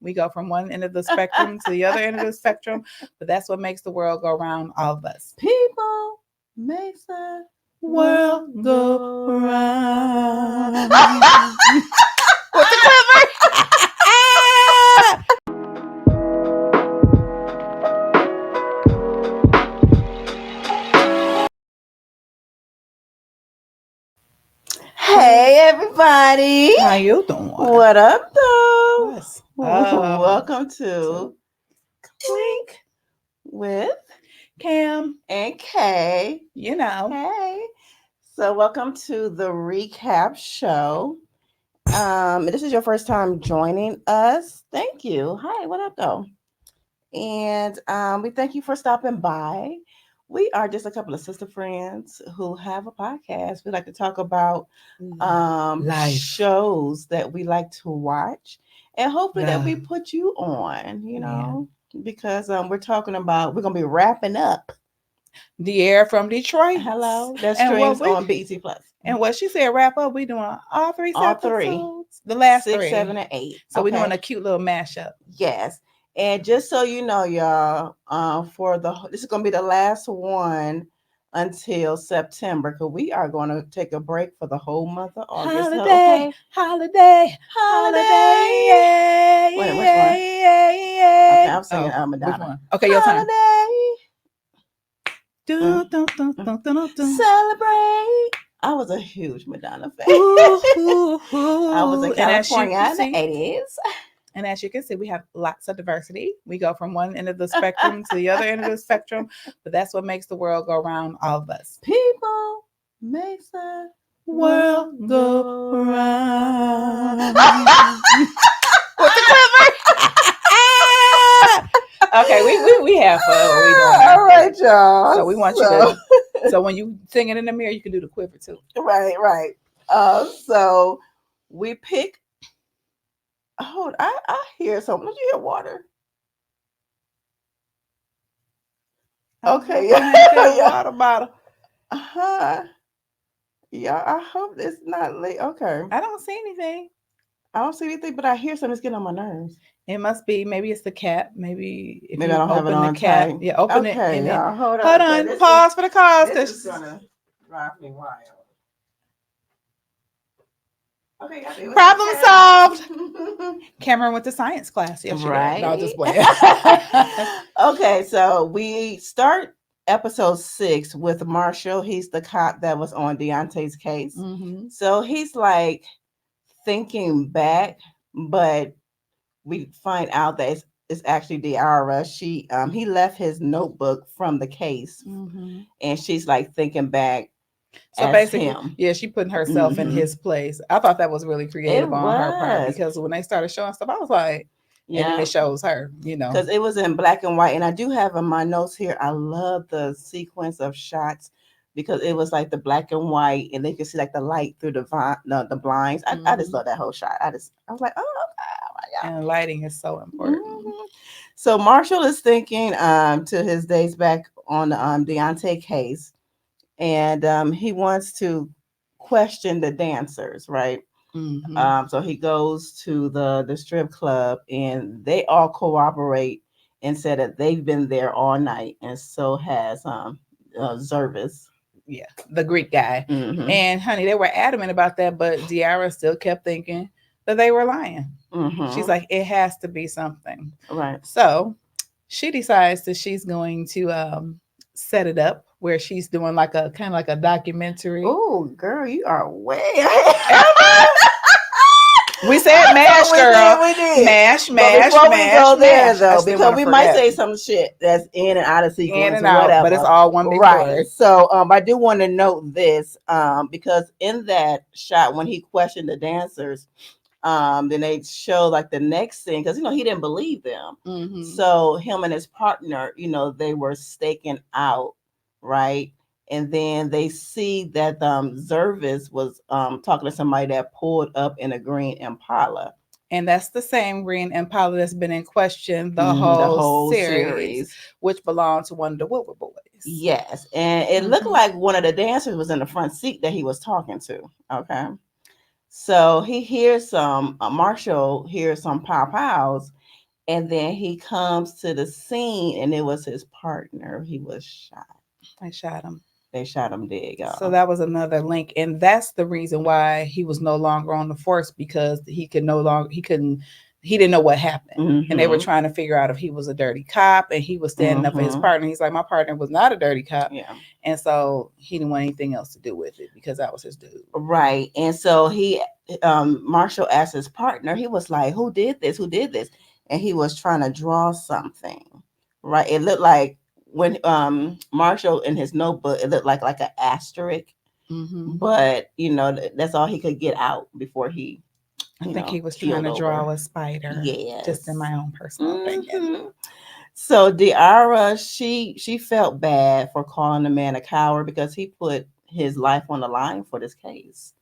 We go from one end of the spectrum to the other end of the spectrum, but that's what makes the world go round, all of us. People makes the World go round. With the quiver. Hey everybody. How you doing? What up though? What's Welcome to Clink with Cam? and Kay. You know. Hey. So welcome to the recap show. This is your first time joining us. Thank you. Hi, what up though? And we thank you for stopping by. We are just a couple of sister friends who have a podcast. We like to talk about Life. shows that we like to watch, and hopefully that we Love. put you on, because we're going to be wrapping up Diarra from Detroit. Hello, that And streams what we- on BET Plus. And what she said, wrap up, we doing all three All episodes. three. The last 6, three. 7, and 8. So we're doing a cute little mashup. Yes. And just so you know, y'all, this is going to be the last one until September, because we are going to take a break for the whole month of August. Holiday. Yay. Wait, which one? Okay, I'm singing Madonna. Which one? Okay, your turn. Celebrate. I was a huge Madonna fan. I was in California in the 80s. And as you can see, we have lots of diversity. We go from one end of the spectrum to the other end of the spectrum, but that's what makes the world go round, all of us. People makes the world go round. With the quiver. Okay, we have fun. We doing all right, y'all. So we want you to. So when you sing it in the mirror, you can do the quiver too. Right. So we pick. Hold, I hear something. Did you hear water? Okay, yeah. Water bottle. Yeah, I hope it's not late. Okay. I don't see anything. I don't see anything, but I hear something. It's getting on my nerves. It must be. Maybe it's the cap. Maybe if maybe you I don't have it on the cap. tight. Yeah, open it. Okay, y'all. Hold on. Pause for the cause. This is gonna drive me wild. Okay, problem solved. Cameron went to science class yesterday. Right. No, just playing. Okay, so we start episode 6 with Marshall. He's the cop that was on Deontay's case. Mm-hmm. So he's like thinking back, but we find out that it's actually Diarra. He left his notebook from the case, and she's like thinking back. So basically, him. Yeah, she putting herself in his place. I thought that was really creative on her part, because when they started showing stuff, I was like, yeah, and then it shows her, because it was in black and white. And I do have in my notes here, I love the sequence of shots, because it was like the black and white, and they could see like the light through the blinds. I just love that whole shot. I was like, oh, okay, and lighting is so important. So Marshall is thinking to his days back on the Deontay case. And he wants to question the dancers, right? So he goes to the strip club, and they all cooperate and said that they've been there all night, and so has Zervis. Yeah, the Greek guy. And honey, they were adamant about that, but Diarra still kept thinking that they were lying. She's like, it has to be something, right? So she decides that she's going to set it up where she's doing like a kind of like a documentary. Oh, girl, you are way We said mash, girl. We did. Mash. Before we go there, though, because we might say some shit that's in and out of sequence, in and out, whatever. But it's all one big word. So, I do want to note this, because in that shot when he questioned the dancers, then they show like the next scene, because he didn't believe them. So him and his partner, they were staking out, right? And then they see that Zervis was talking to somebody that pulled up in a green Impala. And that's the same green Impala that's been in question the whole series, which belonged to one of the Woodward boys. Yes. And it looked like one of the dancers was in the front seat that he was talking to. Okay. So he hears some, Marshall hears some pow pows, and then he comes to the scene, and it was his partner. He was shot. They shot him. They shot him dead, So y'all. that was another link, and that's the reason why he was no longer on the force, because he didn't know what happened, and they were trying to figure out if he was a dirty cop, and he was standing up for his partner. He's like, my partner was not a dirty cop, and so he didn't want anything else to do with it because that was his dude. Right, and so he, Marshall asked his partner. He was like, "Who did this? Who did this?" And he was trying to draw something. Right, it looked like when Marshall in his notebook, it looked like an asterisk. But that's all he could get out before he I think he was trying to draw a spider. Yes, just in my own personal opinion. So Diarra, she felt bad for calling the man a coward because he put his life on the line for this case.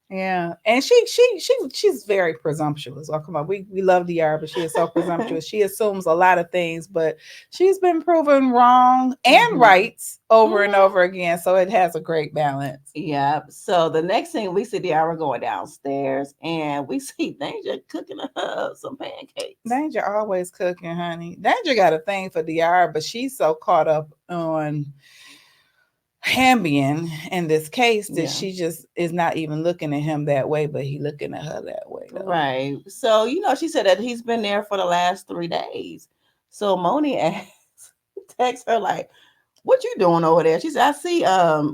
Yeah, and she's very presumptuous. Oh, come on, we love Diarra, but she is so presumptuous. She assumes a lot of things, but she's been proven wrong and right over and over again. So it has a great balance. Yeah. So the next thing we see Diarra going downstairs, and we see Danger cooking some pancakes. Danger always cooking, honey. Danger got a thing for Diarra, but she's so caught up on Hambian in this case that she just is not even looking at him that way, but he looking at her that way, though. Right. So she said that he's been there for the last 3 days. So Moni texts her like, "What you doing over there?" She said, "I see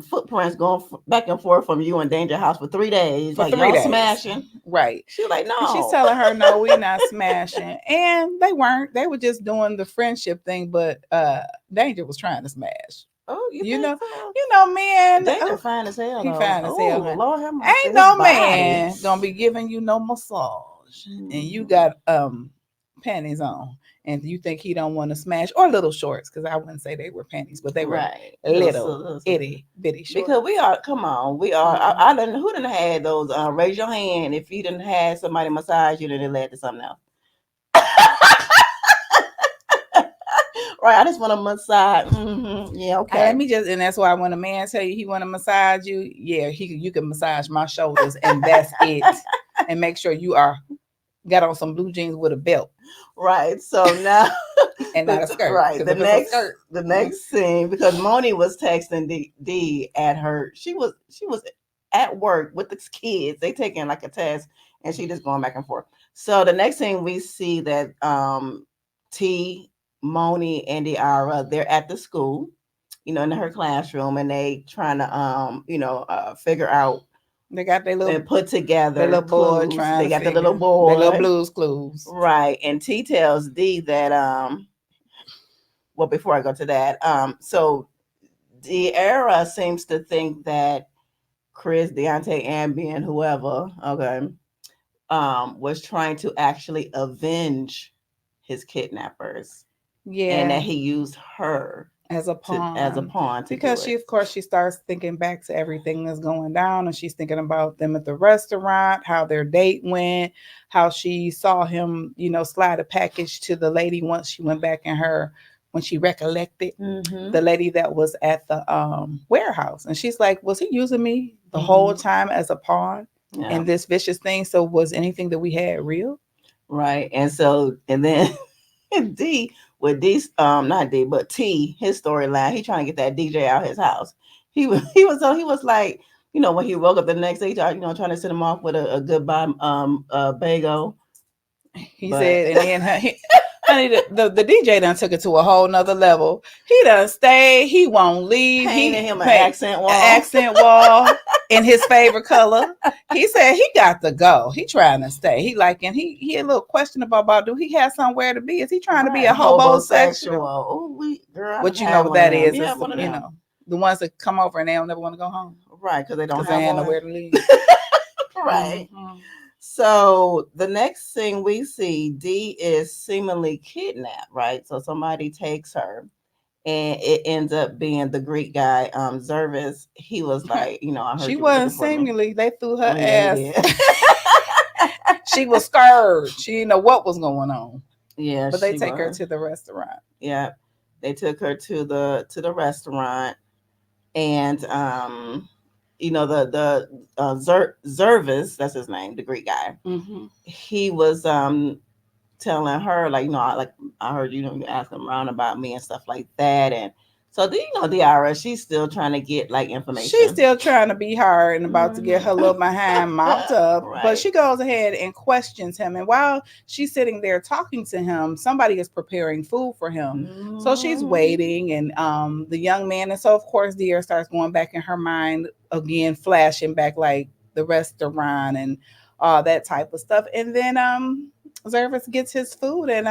footprints going back and forth from you and Danger House for 3 days. For like 3 y'all days. Smashing." Right. She was like, "No." And she's telling her, "No, we're not smashing." And they weren't. They were just doing the friendship thing, but Danger was trying to smash. Oh, you know, so? Man. Danger fine as hell. He though. fine as hell. Oh, Lord have mercy. Ain't no man gonna be giving you no massage, and you got panties on, and you think he don't want to smash, or little shorts, because I wouldn't say they were panties, but they were little itty bitty shorts. Because we are, come on, we are. I didn't. Who didn't had those? Raise your hand if you didn't have somebody massage you, then it led to something else. Right, I just want to massage. Yeah, okay. Let me and that's why when a man tell you he want to massage you, yeah, you can massage my shoulders, and that's it. And make sure you got on some blue jeans with a belt. Right. So now, and not a skirt. Right. The next scene, because Moni was texting D at her. She was at work with the kids. They taking like a test, and she just going back and forth. So the next thing we see that T, Moni, and Diarra, they're at the school, in her classroom, and they trying to figure out. They got their little and put together their little board trying. They got the little board, their little Blues Clues, right? And T tells D that well, before I go to that, so Diarra seems to think that Chris, Deontay, Ambien, whoever, okay, was trying to actually avenge his kidnappers. Yeah, and that he used her as a pawn, because she starts thinking back to everything that's going down, and she's thinking about them at the restaurant, how their date went, how she saw him slide a package to the lady once she went back in her, when she recollected the lady that was at the warehouse, and she's like, was he using me the whole time as a pawn in this vicious thing? So was anything that we had real? Right. And so, and then D, with D, not D, but T, his storyline, he trying to get that DJ out his house. He was like, when he woke up the next day, trying to send him off with a goodbye bagel. He said, and then honey, the DJ done took it to a whole nother level. He done stayed. He won't leave. Painted him an accent wall in his favorite color. He said he got to go. He trying to stay. He and he a little questionable about, do he have somewhere to be? Is he trying to be a hobosexual? Oh, girl, what you know what that is? Yeah, the ones that come over and they don't never want to go home. Right, because they don't have nowhere to live. Right. So the next thing we see, D is seemingly kidnapped, right? So somebody takes her, and it ends up being the Greek guy, Zervis. He was like, I heard she wasn't seemingly. They threw her ass. Yeah. She was scared. She didn't know what was going on. Yeah, but they take her to the restaurant. Yeah, they took her to the restaurant, and Zervis, that's his name, the Greek guy. He was telling her like, I heard you ask him around about me and stuff like that, and so Diarra, she's still trying to get like information. She's still trying to be hard and about to get her little behind mopped up. Right. But she goes ahead and questions him. And while she's sitting there talking to him, somebody is preparing food for him. So she's waiting, and the young man, and so of course Diarra starts going back in her mind again, flashing back like the restaurant and all that type of stuff. And then Zervis gets his food, and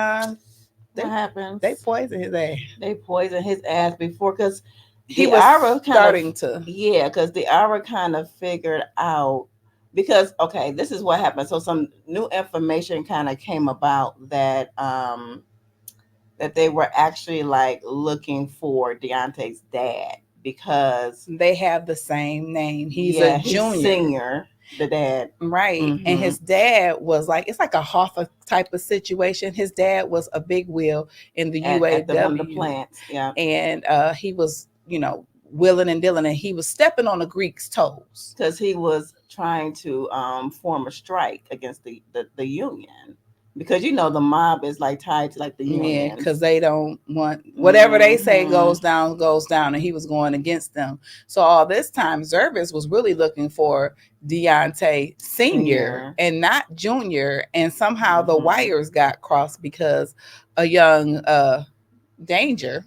what happens? They poison his ass. They poison his ass before, because he was starting to. Yeah, because Diarra kind of figured out, because okay, this is what happened. So some new information kind of came about that that they were actually like looking for Deontay's dad, because they have the same name. He's a junior. He's senior, the dad. Right. And his dad was like, it's like a Hoffa type of situation. His dad was a big wheel in the UAW. At one of the plants. Yeah. And he was, willing and dealing, and he was stepping on the Greeks' toes. Because he was trying to form a strike against the union. Because the mob is like tied to like the union. Yeah, because they don't want whatever they say goes down, and he was going against them. So all this time, Zervis was really looking for Deontay Senior and not Junior, and somehow the wires got crossed because a young Danger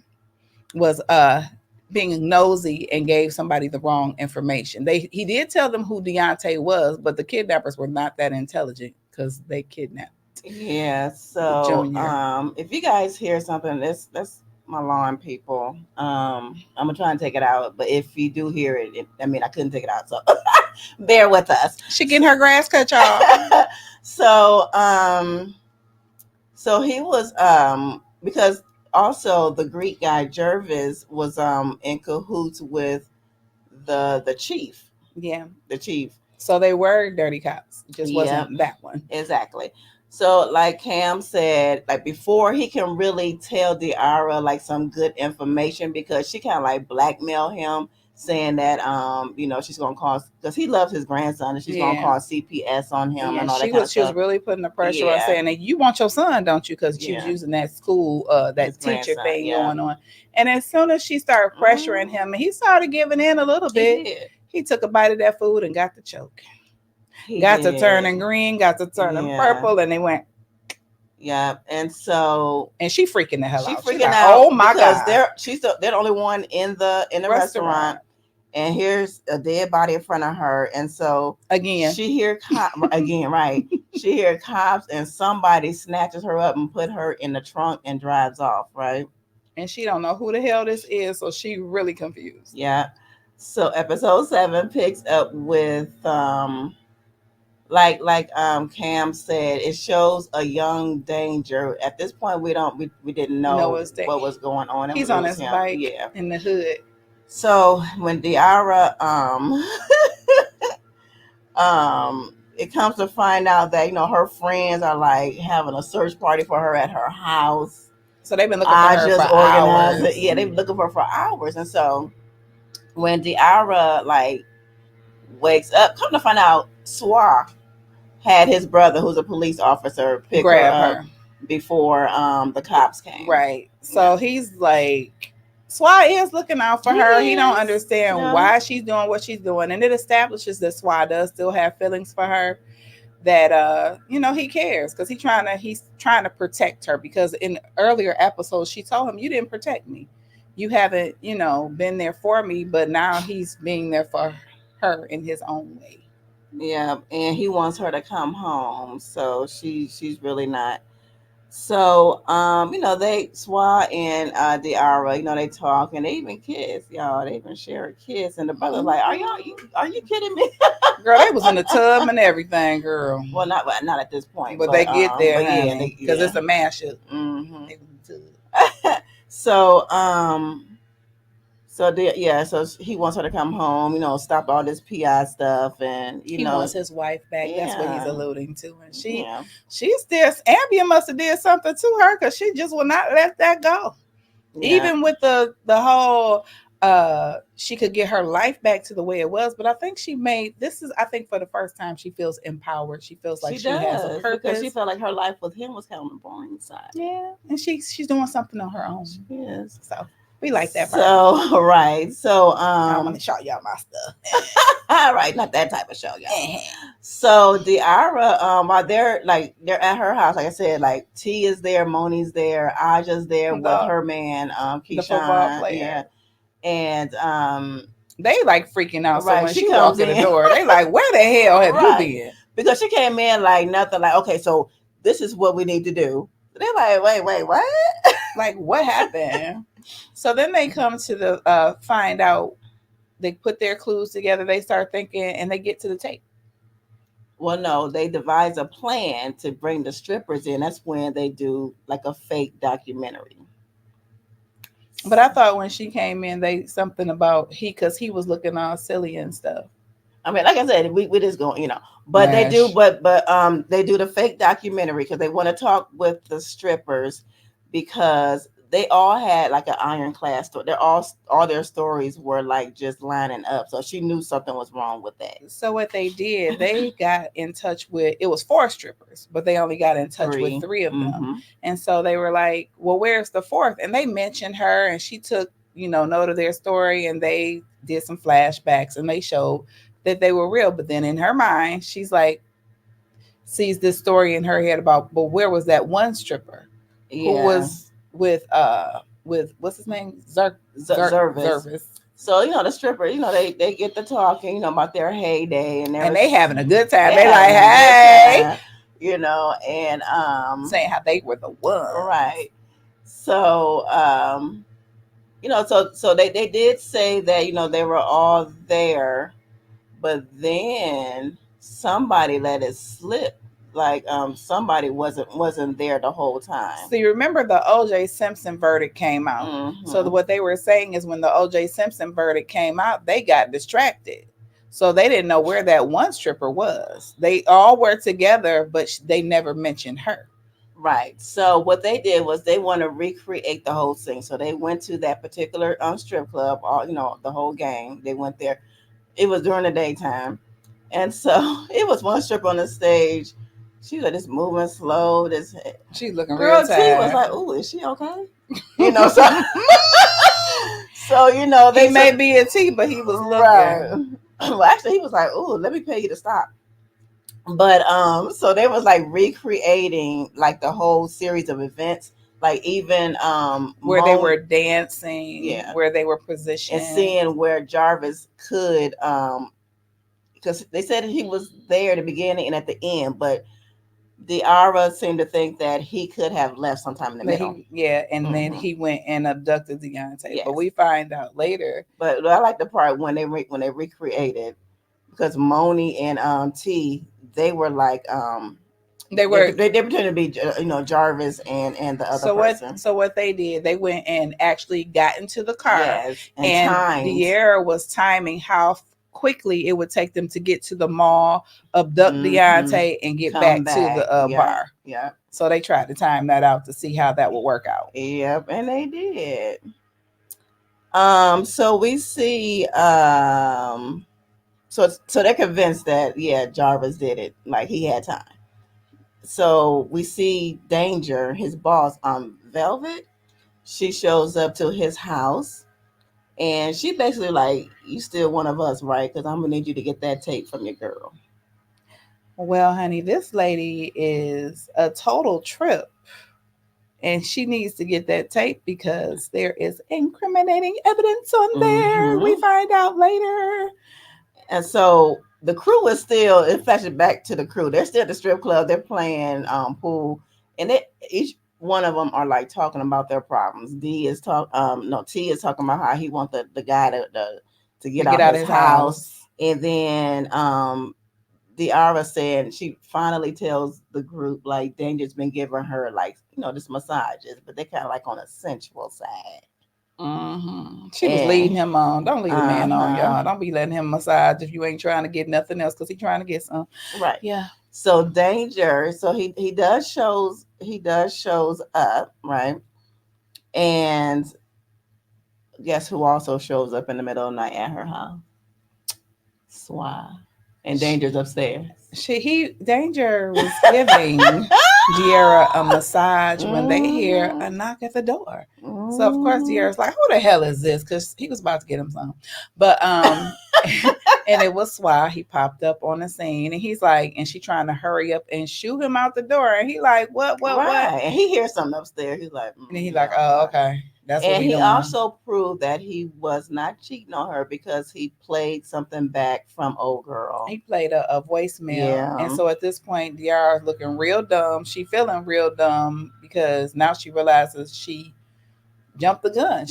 was being nosy and gave somebody the wrong information. He did tell them who Deontay was, but the kidnappers were not that intelligent because they kidnapped. Yeah, so if you guys hear something, that's my lawn, people. I'm gonna try and take it out, but if you do hear it, I couldn't take it out, so bear with us. She getting her grass cut, y'all. So he was because also the Greek guy Jervis was in cahoots with the chief. Yeah, the chief. So they were dirty cops. It just wasn't that one. Exactly. So like Cam said, like before he can really tell Diarra like some good information, because she kind of like blackmail him, saying that she's gonna call, because he loves his grandson, and she's gonna call CPS on him and all that kind of stuff. She was really putting the pressure on, saying that you want your son, don't you? Because she was using that school that his teacher grandson, thing going on. And as soon as she started pressuring him, and he started giving in a little bit, he took a bite of that food and got to choke. Got to turning green, got to turning purple, and they went. Yeah, and so she freaking the hell out. She's freaking out. Oh my God! They're the only one in the restaurant, and here's a dead body in front of her, and so again she hear again, right? She hear cops, and somebody snatches her up and put her in the trunk and drives off, right? And she don't know who the hell this is, so she really confused. Yeah. So episode 7 picks up with like Cam said, it shows a young Danger. At this point, we didn't know what was going on. He's on his bike in the hood. So when Diarra it comes to find out that her friends are like having a search party for her at her house. So they've been looking for her for hours. Yeah, they've been looking for hours, and so when Diarra like wakes up, come to find out, Swar had his brother, who's a police officer, grab her before the cops came. Right. So he's like, Swar is looking out for her. He don't understand why she's doing what she's doing, and it establishes that Swar does still have feelings for her. That he cares, because he's trying to protect her, because in earlier episodes she told him, you didn't protect me, you haven't been there for me, but now he's being there for her in his own way. Yeah, and he wants her to come home, so she's really not. So they Swar and Diarra, they talk, and they even kiss, y'all. They even share a kiss, and the brother's like, are you kidding me? Girl, they was in the tub and everything, girl. Well, not at this point, but they get there, because it's a mashup. So so he wants her to come home, stop all this PI stuff, and he wants his wife back. That's what he's alluding to, and she's still, Ambien must have did something to her, because she just will not let that go. Even with the whole she could get her life back to the way it was. But I think she made this is I think for the first time she feels empowered. She feels like She she has a does because she purpose. felt like her life with him was kind of boring side. Yeah, and she's doing something on her own. She is. So we like that part. So right. So I want to show y'all my all right, not that type of show, y'all. stuff. So Diarra, while they're at her house, like I said, like T is there, Moni's there, Aja's there with her man, The football Keyshawn, yeah, player. and They like freaking out. So right, when she she comes walk in the in, door, they like, where the hell have you right, been? because she came in like nothing, like okay, so this is what we need to do. They're like, wait, what? Like, what happened? So then they come to the find out. They put their clues together. They start thinking, and they get to the tape. Well, no, they devise a plan to bring the strippers in. That's when they do like a fake documentary. But I thought when she came in, they something about because he was looking all silly and stuff. I mean, like I said, we just going, but they do, Mash. but they do the fake documentary because they want to talk with the strippers because they all had like an ironclad story. They're all their stories were like just lining up. So she knew something was wrong with that. So what they did, they got in touch with it was 4 strippers, but they only got in touch with 3 of them. Mm-hmm. And so they were like, "Well, where's the fourth?" And they mentioned her, and she took note of their story, and they did some flashbacks, and they showed that they were real. But then in her mind, she's like, sees this story in her head about, but where was that one stripper who Yeah. was with what's his name, Zervis. Zervis. So the stripper, they get to talking, about their heyday, and they having a good time. they They like, having a good hey, time, and saying how they were the one. right. So so they did say that they were all there, but then somebody let it slip, like somebody wasn't there the whole time. So you remember the O.J. Simpson verdict came out. Mm-hmm. So what they were saying is when the O.J. Simpson verdict came out, they got distracted. So they didn't know where that one stripper was. They all were together, but they never mentioned her. Right. So what they did was they want to recreate the whole thing. So they went to that particular strip club, all the whole gang. They went there. It was during the daytime, and so it was one stripper on the stage. She was just moving slow. She's looking girl real tired. T was like, "Ooh, is she okay?" So they may be a T, but he was looking. Right. Well, actually, he was like, "Ooh, let me pay you to stop." But so they was like recreating like the whole series of events, like even where they were dancing, yeah, where they were positioned, and seeing where Jarvis could because they said he was there at the beginning and at the end, but Diarra seemed to think that he could have left sometime in the middle. And then he went and abducted Deontay. Yes. But we find out later. But I like the part when they recreated, because Moni and T, they were like they pretended to be Jarvis and the other person. So what they did, they went and actually got into the car. Yes, and Diarra was timing how quickly it would take them to get to the mall, abduct Deontay, and get back to the bar. Yeah. So they tried to time that out to see how that would work out. Yep, and they did. So we see so they're convinced that Jarvis did it, like he had time. So we see Danger, his boss, Velvet. She shows up to his house, and she basically like, "You still one of us, right? Because I'm gonna need you to get that tape from your girl." Well, honey, this lady is a total trip. And she needs to get that tape because there is incriminating evidence on there. We find out later. And so the crew is still, it flashes back to the crew. They're still at the strip club. They're playing pool. And each one of them are like talking about their problems. T is talking about how he wants the guy to get out of his house. And then Diarra said she finally tells the group like Danger's been giving her like this massages, but they're kind of like on a sensual side. She was leading him on. Don't lead a man on, y'all. Don't be letting him massage if you ain't trying to get nothing else, because he's trying to get some. Right. Yeah. So Danger. So he does shows up, right, and guess who also shows up in the middle of the night at her house? Swa. And Danger's upstairs. Danger was giving Diarra a massage when they hear a knock at the door. So of course Diarra's like, "Who the hell is this?" Because he was about to get him some, but and it was Swa. He popped up on the scene, and he's like, and she trying to hurry up and shoot him out the door, and he like, what? And he hears something upstairs. He's like, and he's like, "Oh, okay, that's what and we he doing." also proved that he was not cheating on her because he played something back from old girl. He played a voicemail, and so at this point, Diarra's looking real dumb. She feeling real dumb because now she realizes she jumped the gun.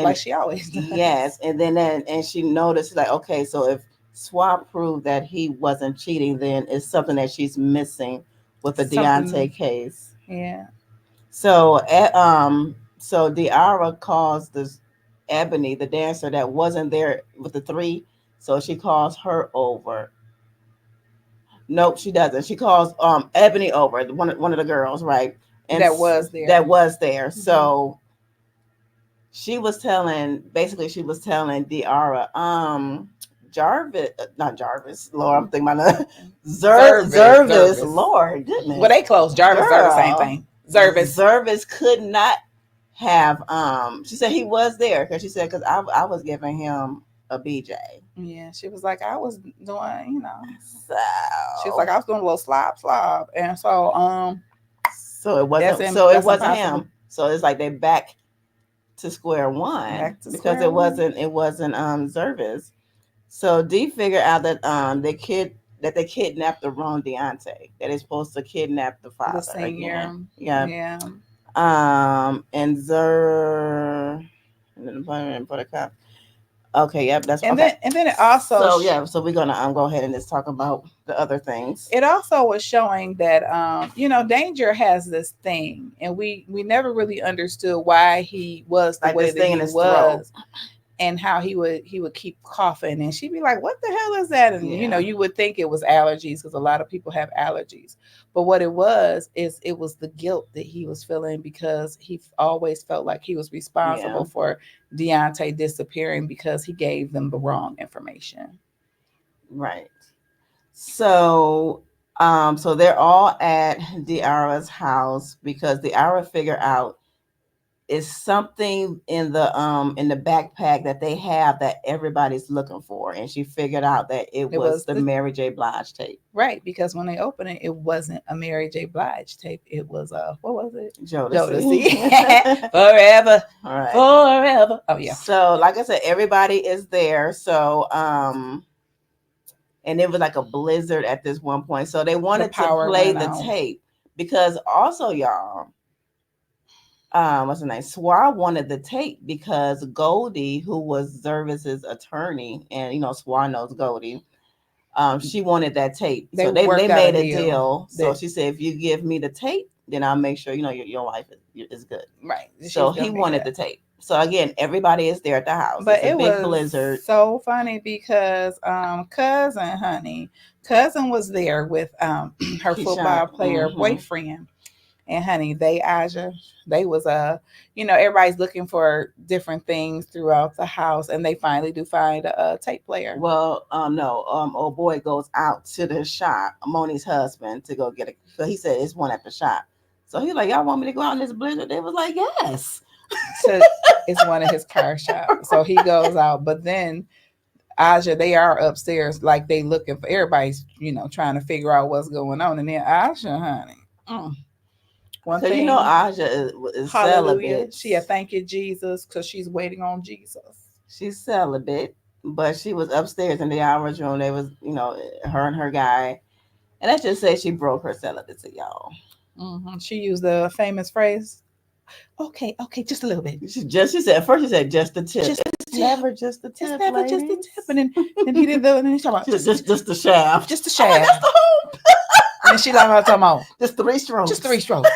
Like she always does. Yes, and then and she noticed like, okay, so if Swap proved that he wasn't cheating, then it's something that she's missing with the Deontay case. Yeah. So so Diarra calls this Ebony, the dancer that wasn't there with the three, so she calls her over. Nope, she doesn't. She calls Ebony over, one of the girls, right? And that was there. Mm-hmm. So she was telling Diarra, not Jarvis, Lord, I'm thinking about Zervis, Lord, goodness. Well, they close. Jarvis, Zervis, same thing. Zervis could not have, she said he was there, because she said, because I was giving him a BJ. Yeah, she was like, I was doing, so she was like, I was doing a little slob. And so, so it wasn't him. So it's like they back to square one because it wasn't Zervis. So D figured out that they kidnapped the wrong Deontay. That is supposed to kidnap the father. The senior. Again. Yeah. And Buttercup. Okay, yep, that's and then it also so we're gonna go ahead and just talk about the other things. It also was showing that Danger has this thing, and we never really understood why he was the way that he was, and how he would keep coughing, and she'd be like, "What the hell is that?" And you would think it was allergies because a lot of people have allergies, but what it was is it was the guilt that he was feeling because he always felt like he was responsible for Deontay disappearing because he gave them the wrong information. Right. So so they're all at Diarra's house because Diarra figured out is something in the backpack that they have that everybody's looking for, and she figured out that it was the Mary J. Blige tape. Right, because when they opened it, it wasn't a Mary J. Blige tape. It was what was it? Jodeci. Forever. All right. Forever. Oh yeah. So like I said, everybody is there. So and it was like a blizzard at this one point. So they wanted to play the tape because also y'all. What's her name? Swa wanted the tape because Goldie, who was Zervis's attorney, and Swa knows Goldie, she wanted that tape. So they made a deal. So she said, if you give me the tape, then I'll make sure your wife is good. Right. So he wanted the tape. So again, everybody is there at the house. But it was blizzard. So funny because cousin was there with her football player boyfriend. And honey, Aja, they was everybody's looking for different things throughout the house, and they finally do find a tape player. Well, no, old boy goes out to the shop, Moni's husband, to go get it. So he said it's one at the shop. So he's like, y'all want me to go out in this blizzard? They was like, yes. So it's one of his car shops. So he goes out, but then Aja, they are upstairs, like they looking for everybody's, trying to figure out what's going on, and then Aja, honey. One thing, Aja is celibate. She thank you, Jesus, because she's waiting on Jesus. She's celibate, but she was upstairs in the hours room. They was, her and her guy, and let's just say she broke her celibacy, y'all. Mm-hmm. She used the famous phrase, "Okay, just a little bit." She said at first she said just the tip. It's never just the tip. It's never just the tip. And then he did and he's talking about just the shaft. Just the shaft. That's the whole. And she like talking about just 3 strokes. Just 3 strokes.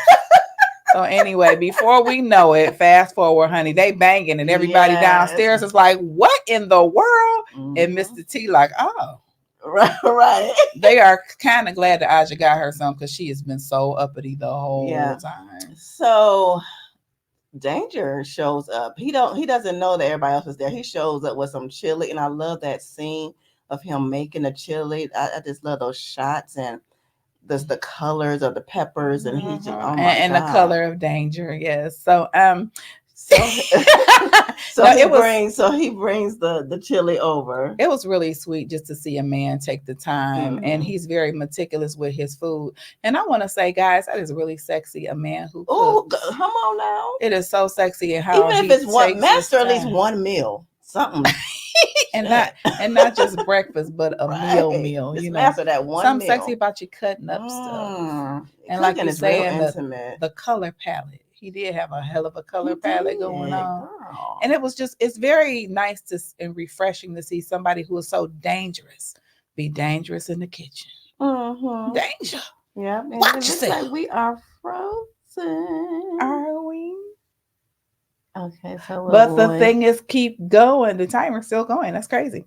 So anyway, before we know it, fast forward, honey, they banging and everybody downstairs is like, what in the world? Mm-hmm. And Mr. T like, oh. Right. They are kind of glad that Aja got her some because she has been so uppity the whole time. So Danger shows up. He doesn't know that everybody else is there. He shows up with some chili, and I love that scene of him making the chili. I just love those shots and the colors of the peppers, and he's just oh my And the god. color of danger, yes. So So no, it was so he brings the chili over. it was really sweet just to see a man take the time, and Mm-hmm. he's very meticulous with his food. And I want to say, guys, that is really sexy, a man who Oh, cooks. come on now. It is so sexy in how Even if he it's one takes his master, at least time. one meal, something. and not and not just breakfast, but a Right. meal, Just you know. master that one Something sexy meal. about you cutting up stuff. And like Cooking you is real saying, intimate. the color palette. He did have a hell of a He color palette going did, on. girl. And it was just it's very nice to and refreshing to see somebody who is so dangerous be dangerous in the kitchen. Mm-hmm. Danger. Yeah, and Watch it looks yourself. like we are frozen. Are we? Okay, so little But the boy. thing is keep going. The timer's still going. That's crazy.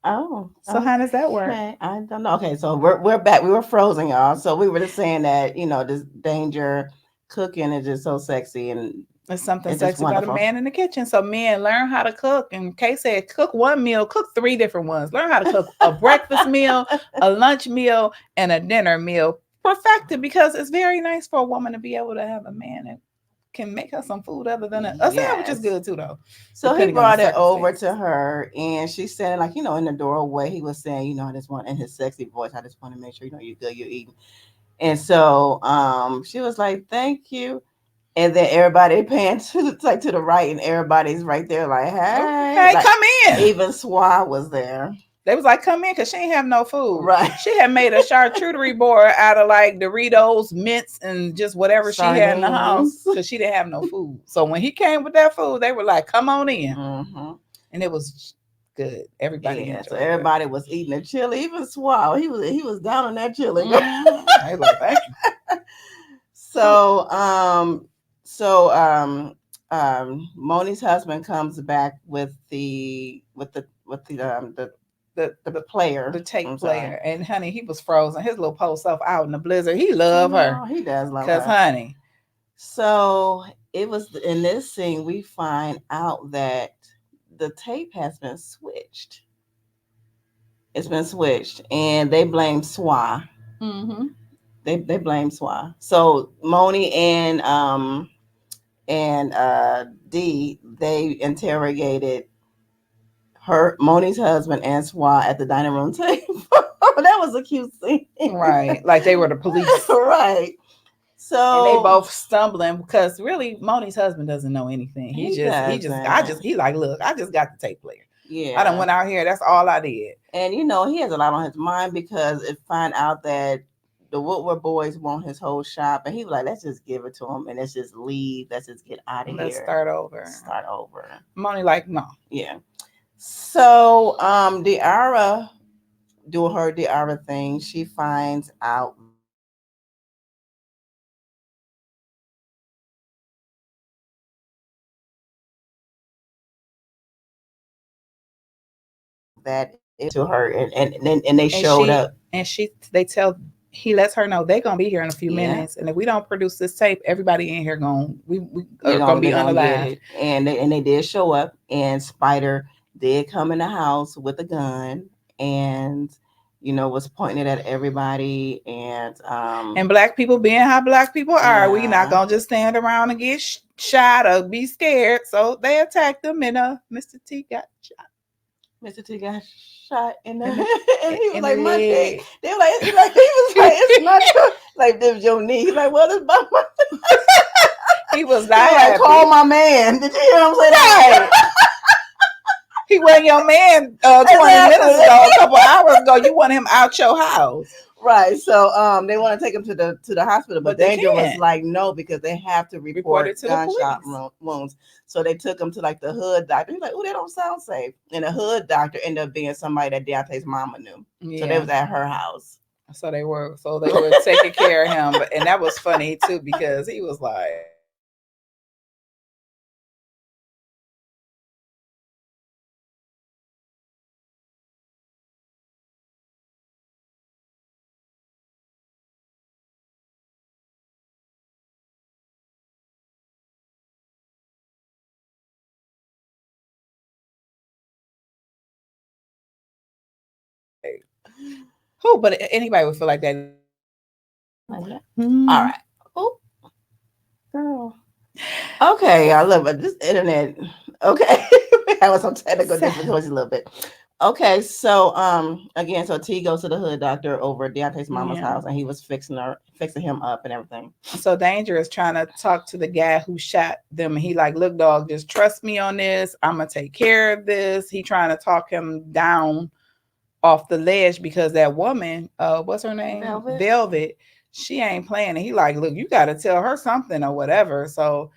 Oh, So how does that work? okay. I don't know. Okay, so we're back. We were frozen, y'all. So we were just saying that this danger cooking is just so sexy and There's something it's just sexy about a wonderful. man in the kitchen. So men learn how to cook. And Kay said, cook one meal, cook three different ones. Learn how to cook a breakfast meal, a lunch meal, and a dinner meal. Perfected because it's very nice for a woman to be able to have a man that can make her some food other than a sandwich is Yes. good too though, So he depending on the brought it over circumstances. to her, and she said, like, in the doorway, he was saying, I just want in his sexy voice, I just want to make sure you're good, you're eating. And so she was like, "Thank you." And then everybody paying to the right, and everybody's right there, like, "Hey," Hey, like come in. even Swa was there, They was like, come in, because she ain't have no food. right? She had made a charcuterie board out of like Doritos, mints, and just whatever she had in the house Sardines. because she didn't have no food. So when he came with that food, they were like, come on in. Mm-hmm. And it was good. Everybody Yeah, so enjoyed it. everybody was eating the chili. Even Swa, he was down on that chili. I was like, thank you. So, Moni's husband comes back with the player. The tape I'm sorry. player. And honey, he was frozen. His little post self out in the blizzard. He I loved her. know he does love Cause her. honey. So it was in this scene we find out that the tape has been switched. It's been switched, and they blame Swa. Mm-hmm. They blame Swa. So Moni and D, they interrogated Moni's husband and Swa at the dining room table. That was a cute scene. Right. Like they were the police. Right. And they So both stumbling because really Moni's husband doesn't know anything. doesn't. He like, look, I just got the tape player. I done Yeah. went out here. That's all I did. And he has a lot on his mind because it find out that the Woodward boys want his whole shop, and he was like, "Let's just give it to him, and let's just leave. Let's just get out of Let's here. start over. Start over." Moni like, no. Yeah. So Diarra doing her Diarra thing, she finds out that it to her, and they And showed up. they tell he lets her know they're gonna be here in a few Yeah. minutes. And if we don't produce this tape, everybody in here we They're are gonna gonna be they're gonna get unalive. it, and they did show up, and Spider did come in the house with a gun, and was pointing it at everybody, And black people being how black people are, we not yeah. gonna just stand around and get shot or be scared. So they attacked them, and Mr. T got shot Mr. T got shot in the in the and he was in like, the "My neck." head. They were like, he was like, "It's not your like this was your knee." He's like, "Well, it's about my." He was He not was like, happy. "Call my man." Did you hear him say Right. that? He wasn't your man 20 minutes Exactly. ago, a couple hours ago. You want him out your house. Right. So they want to take him to the hospital, but But they Danger was can't. like, no, because they have to Report report it to the gunshot police. wounds. So they took him to like the hood doctor. He's like, "Oh, they don't sound safe." And the hood doctor ended up being somebody that Deontay's mama knew. So they Yeah. was at her house. So they were taking care of him. And that was funny too, because he was like, like, who? But anybody would feel like that anyway. Like that. All Mm. right. Oh, girl. Okay, I love it. This internet. Okay, we having some technical So, difficulties a little bit. Okay, so again, so T goes to the hood doctor over at Deontay's mama's yeah. house, and he was fixing him up and everything. So Danger is trying to talk to the guy who shot them, and he like, look, dog, just trust me on this. I'm gonna take care of this. He trying to talk him down off the ledge because that woman, what's her name, Velvet. Velvet, she ain't playing. And he like, look, you got to tell her something or whatever. So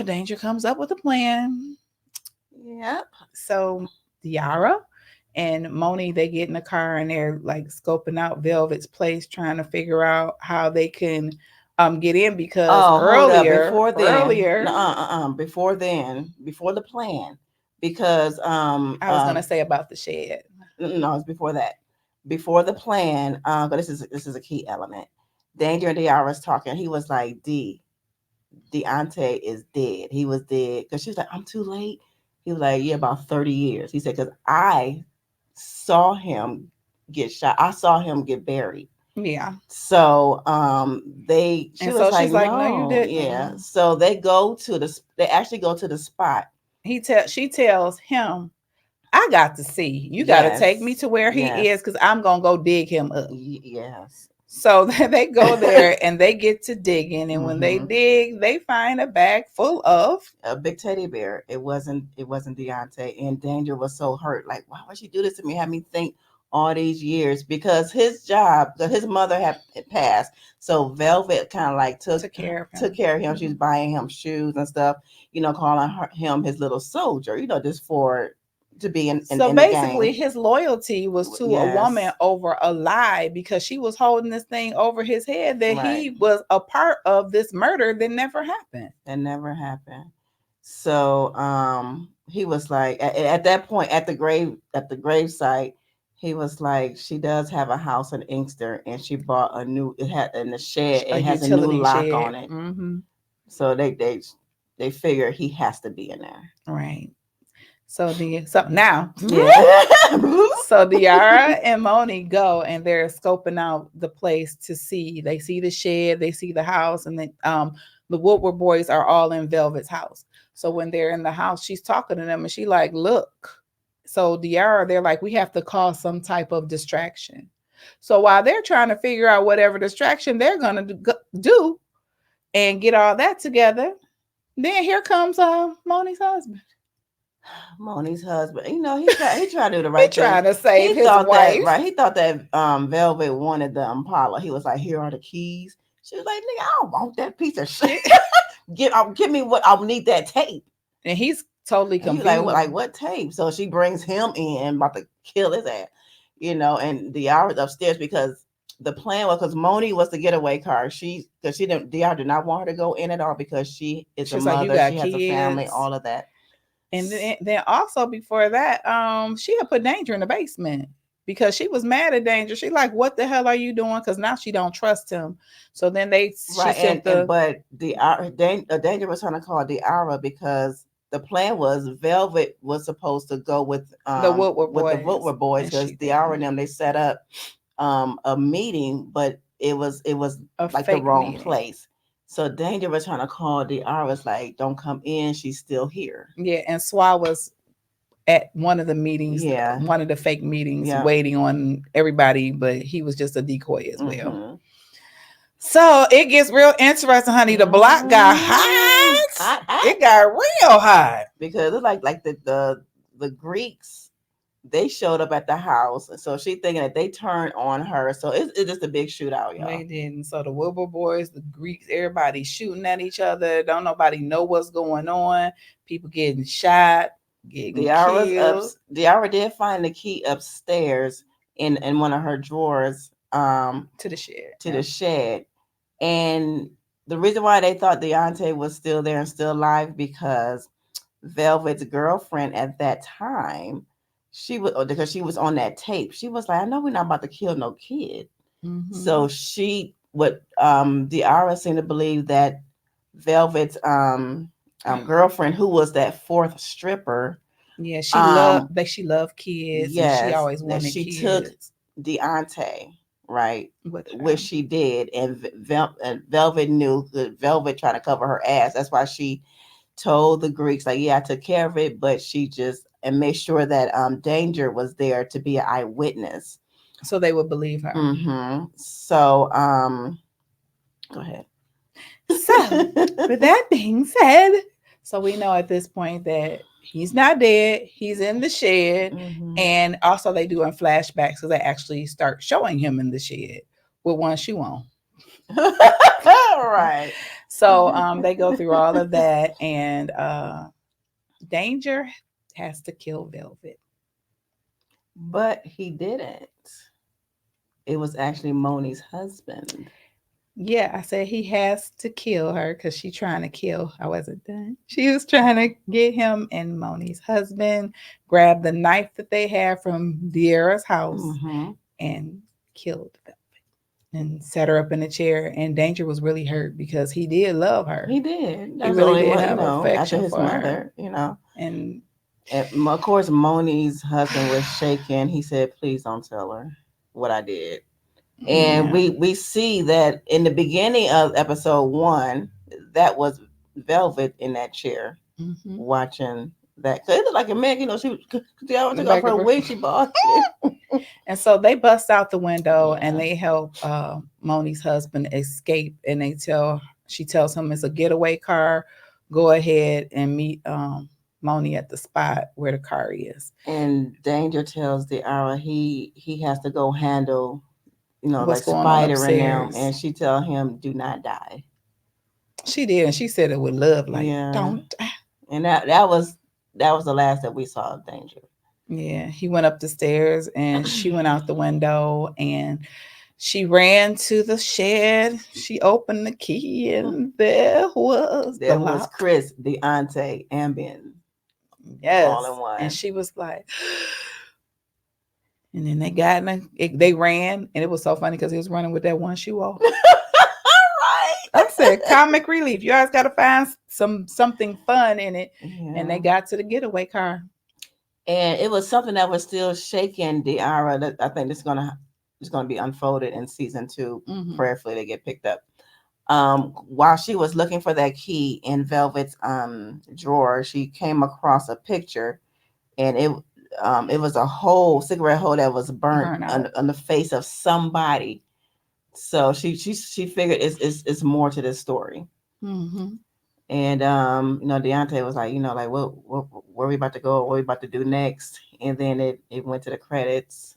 Danger comes up with a plan. Yep. So Diarra and Moni, they get in the car and they're like scoping out Velvet's place, trying to figure out how they can get in because Oh, hold up. earlier, Before then, earlier, before then, before the plan, because I was gonna say about the shed. no, it's before that. Before the plan, but this is a key element. Danger and Diarra's talking. He was like, Deontay is dead. He was dead because she was like, I'm too late. He was like, yeah, about 30 years. He said, because I saw him get shot. I saw him get buried. Yeah. So she And was so like, she's like, no, you no, yeah. didn't. So they actually go to the spot. She tells him, I got to see. You got to take me Yes. to where he Yes. is because I'm going to go dig him up. Yes. So they go there and they get to digging. And when they Mm-hmm. dig, they find a bag full of A big teddy bear. It wasn't Deontay. And Danger was so hurt. Like, why would she do this to me? Had me think all these years because his mother had passed. So Velvet kind of like to care of took him. care of him. She's Mhm. buying him shoes and stuff. Calling him his little soldier. Just for to be So in the basically, gang. his loyalty was to a woman Yes. over a lie because she was holding this thing over his head that Right. he was a part of this murder that never happened. That never happened. So he was like at that point at the grave site, he was like, she does have a house in Inkster and she bought a new it had in the shed, A it has a new utility lock shed. on it. Mm-hmm. So they figure he has to be in there. Right. So now, Yeah. so Diarra and Moni go and they're scoping out the place to see. They see the shed, they see the house, and then the Woodward boys are all in Velvet's house. So when they're in the house, she's talking to them and she like, look. So Diarra, they're like, we have to cause some type of distraction. So while they're trying to figure out whatever distraction they're gonna do and get all that together, then here comes Moni's husband. Moni's husband. He tried to do the He right thing. trying to save He his thought that wife. right. He thought that Velvet wanted the Impala. He was like, here are the keys. She was like, nigga, I don't want that piece of shit. Give me what I'll need that tape. And he's totally And he was confused. like, what tape? So she brings him in, about to kill his ass, and Diarra's upstairs because the plan was because Moni was the getaway car. Because she didn't, Diarra did not want her to go in at all because she is a She's like, you mother, got she has a family, kids. all of that. And then also before that, she had put Danger in the basement because she was mad at Danger. She like, what the hell are you doing? Because now she don't trust him. So then she Right, sent and the but Danger was trying to call Diarra because the plan was Velvet was supposed to go Woodward with the boys, Woodward boys and because she Diarra and didn't. them they set up a meeting, but it was A like the fake wrong meeting. place. So Danger was trying to call Diarra's like, don't come in, she's still here. Yeah, and Swa was at one of the meetings, Yeah, one of the fake meetings, yeah. waiting on everybody, but he was just a decoy as well. Mm-hmm. So it gets real interesting, honey. The block got hot. Hot, hot. It got real hot. Because it's like the Greeks, they showed up at the house, so she thinking that they turned on her. So it's just a big shootout, y'all. They didn't. So the Wilbur boys, the Greeks, everybody shooting at each other. Don't nobody know what's going on. People getting shot, getting killed. Diarra did find the key upstairs in one of her drawers To the shed. to the shed. And the reason why they thought Deontay was still there and still alive because Velvet's girlfriend at that time, because she was on that tape. She was like, I know we're not about to kill no kid. Mm-hmm. So Diarra seemed to believe that Velvet's girlfriend, who was that fourth stripper, Yeah, Um, she loved kids, and she yes, always that wanted she took kids Deontay, right? with Which her. she did, and Velvet knew the Velvet trying to cover her ass. That's why she told the Greeks, like, yeah, I took care of it, but she just and made sure that Danger was there to be an eyewitness. So they would believe her. Mm-hmm. So go ahead. So, with that being said, so we know at this point that he's not dead, he's in the shed. Mm-hmm. And also, they do in flashbacks because they actually start showing him in the shed with one shoe on. Right. So, they go through all of that, and Danger has to kill Velvet. But he didn't. It was actually Moni's husband. Yeah, I said he has to kill her because she's trying to kill. I wasn't done. She was trying to get him and Moni's husband, grab the knife that they had from Diarra's house, Mm-hmm. and killed them and set her up in a chair. And Danger was really hurt because he did love her. He did. He That's the really only did one, have after affection his for her. mother, And And of course, Moni's husband was shaken. He said, "Please don't tell her what I did." And yeah. we see that in the beginning of episode 1, that was Velvet in that chair Mm-hmm. watching that. 'Cause it looked like a man, she always took off Back her of her. wig. She bought it. And so they bust out the window and Yeah. they help Moni's husband escape. And she tells him it's a getaway car. Go ahead and meet Moni at the spot where the car is. And Danger tells Diarra he has to go handle, What's like going on Spider and them, upstairs? and she tell him, "Do not die." She did, and she said it with love, like Yeah, don't. and that was the last that we saw of Danger. Yeah, he went up the stairs and she went out the window and she ran to the shed. She opened the key and there was the There was lock. Chris, Deontay, and Ben Yes. all in And one. she was like, and then they got in they ran, and it was so funny because he was running with that one shoe off. I said, Right. comic relief. You guys got to find something fun in it. And they Yeah. got to the getaway car. And it was something that was still shaking Diarra. That I think it's gonna be unfolded in season 2. Mm-hmm. Prayerfully, they get picked up. While she was looking for that key in Velvet's drawer, she came across a picture, and it was a whole cigarette hole that was burnt Burn out. on the face of somebody. So she figured it's more to this story. Mm-hmm. And Deontay was like, like where we about to go, what we about to do next, and then it went to the credits.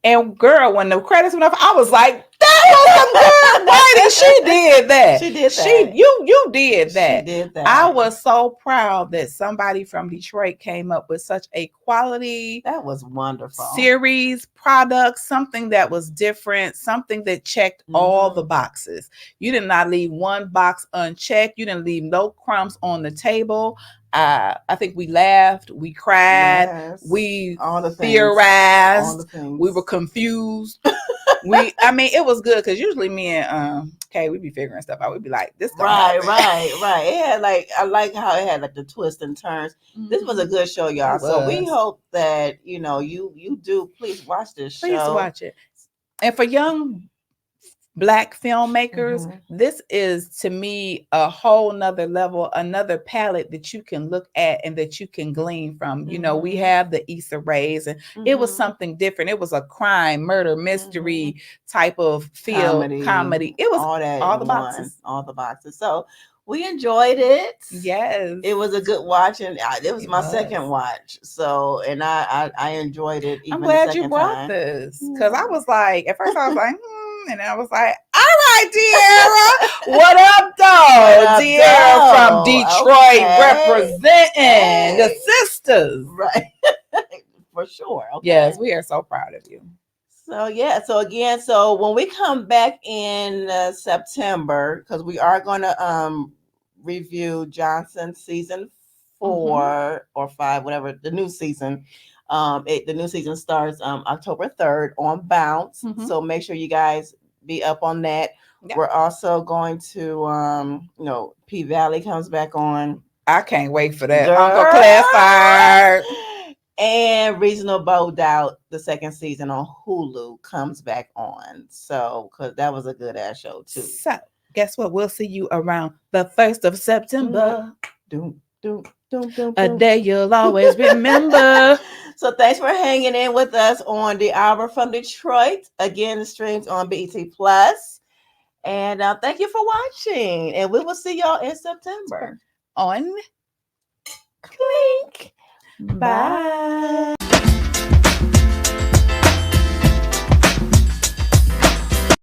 And girl, when the credits went up, I was like, that was some good writing. She did that. She did that. You did that. She did that. I was so proud that somebody from Detroit came up with such a quality That was wonderful. series product, something that was different, something that checked all the boxes. You did not leave one box unchecked. You didn't leave no crumbs on the table. I think we laughed, we cried, Yes. we all the theorized, all the things. we were confused. I mean, it was good because usually me and Kay, we be figuring stuff out. We'd be like, this don't happen. Right. It had I like how it had like the twists and turns. Mm-hmm. This was a good show, y'all. So we hope that you do please watch this show. Please watch it. And for young Black filmmakers, this is to me a whole nother level, another palette that you can look at and that you can glean from. We have the Issa Rae's, and it was something different. It was a crime, murder, mystery type of feel, comedy. It was all the boxes. All the boxes. So we enjoyed it. Yes. It was a good watch, and it was my second watch. So, and I enjoyed it. Even I'm glad the second you brought time. this, because I was like, at first I was like, and I was like, all right, Diarra, what up, though? Diarra from Detroit, representing the sisters. Right. For sure. Okay. Yes, we are so proud of you. So, yeah. So when we come back in September, because we are going to review Johnson season 4 or 5, whatever, the new season. The new season starts October 3rd on Bounce. So make sure you guys be up on that. Yep. We're also going to, P Valley comes back on I can't wait for that. Uncle Girl. Clifford. And Regional Bold Out, the second season on Hulu, comes back on. So, because that was a good ass show too. So, guess what? We'll see you around the 1st of September. Doom, doom, doom, doom, A doom. day you'll always remember. So thanks for hanging in with us on Diarra from Detroit. Again, the streams on BET Plus. And thank you for watching. And we will see y'all in September. On Clink. Bye.